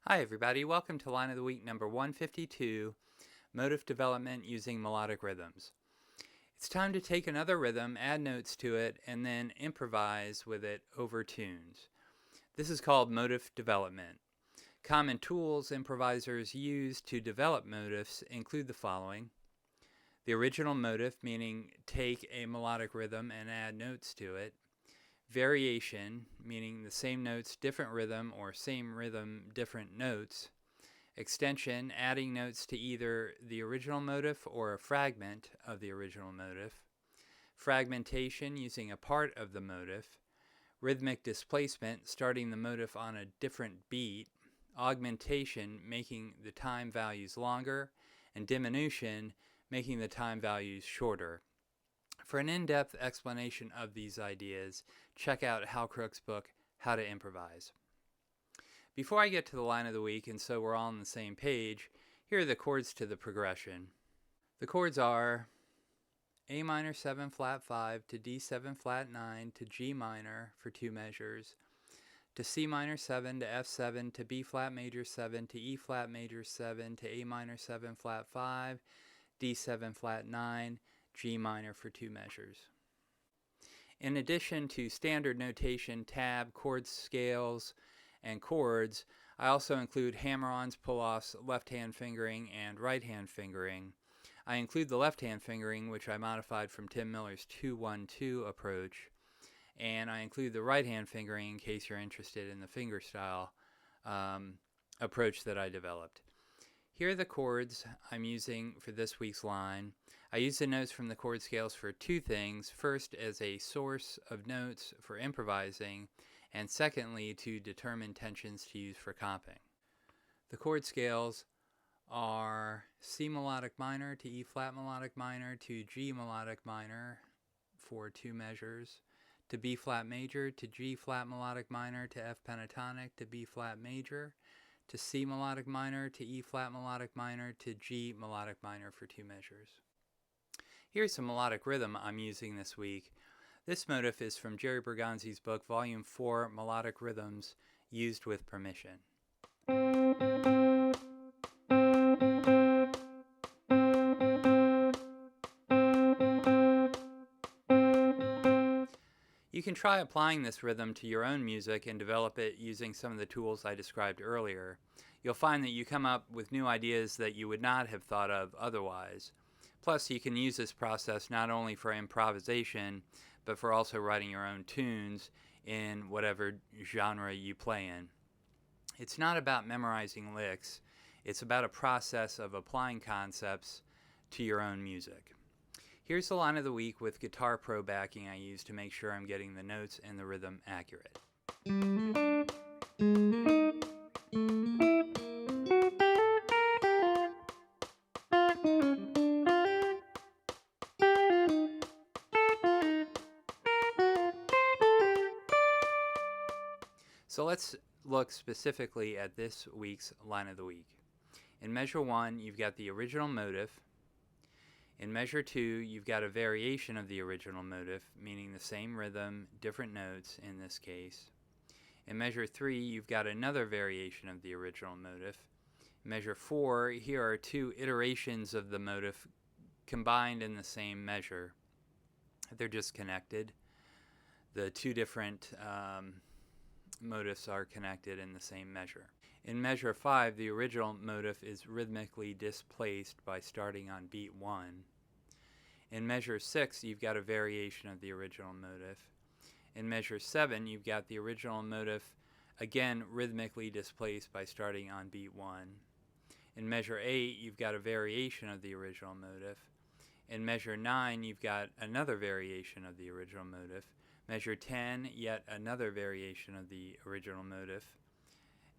Hi everybody, welcome to Line of the Week number 152, Motif Development Using Melodic Rhythms. It's time to take another rhythm, add notes to it, and then improvise with it over tunes. This is called motif development. Common tools improvisers use to develop motifs include the following. The original motif, meaning take a melodic rhythm and add notes to it. Variation, meaning the same notes, different rhythm, or same rhythm, different notes. Extension, adding notes to either the original motif or a fragment of the original motif. Fragmentation, using a part of the motif. Rhythmic displacement, starting the motif on a different beat. Augmentation, making the time values longer. And diminution, making the time values shorter. For an in-depth explanation of these ideas, check out Hal Crook's book, How to Improvise. Before I get to the line of the week, and so we're all on the same page, here are the chords to the progression. The chords are A minor 7 flat 5 to D7 flat 9 to G minor for 2 measures, to C minor 7 to F7 to B flat major 7 to E flat major 7 to A minor 7 flat 5, D7 flat 9, G minor for 2 measures. In addition to standard notation, tab, chord scales, and chords, I also include hammer-ons, pull-offs, left-hand fingering, and right-hand fingering. I include the left-hand fingering, which I modified from Tim Miller's 2-1-2 approach, and I include the right-hand fingering in case you're interested in the fingerstyle approach that I developed. Here are the chords I'm using for this week's line. I use the notes from the chord scales for two things. First, as a source of notes for improvising, and secondly, to determine tensions to use for comping. The chord scales are C melodic minor to E flat melodic minor to G melodic minor for 2 measures, to B flat major to G flat melodic minor to F pentatonic to B flat major, to C melodic minor to E flat melodic minor to G melodic minor for 2 measures. Here's some melodic rhythm I'm using this week. This motif is from Jerry Bergonzi's book, Volume 4, Melodic Rhythms Used with Permission. You can try applying this rhythm to your own music and develop it using some of the tools I described earlier. You'll find that you come up with new ideas that you would not have thought of otherwise. Plus, you can use this process not only for improvisation, but for also writing your own tunes in whatever genre you play in. It's not about memorizing licks. It's about a process of applying concepts to your own music. Here's the line of the week with Guitar Pro backing I use to make sure I'm getting the notes and the rhythm accurate. So let's look specifically at this week's line of the week. In measure 1, you've got the original motif. In measure 2, you've got a variation of the original motif, meaning the same rhythm, different notes in this case. In measure 3, you've got another variation of the original motif. In measure 4, here are 2 iterations of the motif combined in the same measure. They're just connected. The 2 different motifs are connected in the same measure. In measure 5, the original motif is rhythmically displaced by starting on beat 1. In measure 6, you've got a variation of the original motif. In measure 7, you've got the original motif again rhythmically displaced by starting on beat 1. In measure 8, you've got a variation of the original motif. In measure 9, you've got another variation of the original motif. Measure 10, yet another variation of the original motif.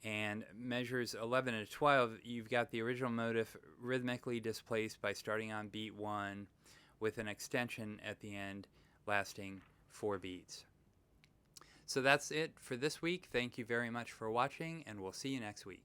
And measures 11 to 12, you've got the original motif rhythmically displaced by starting on beat 1 with an extension at the end lasting 4 beats. So that's it for this week. Thank you very much for watching, and we'll see you next week.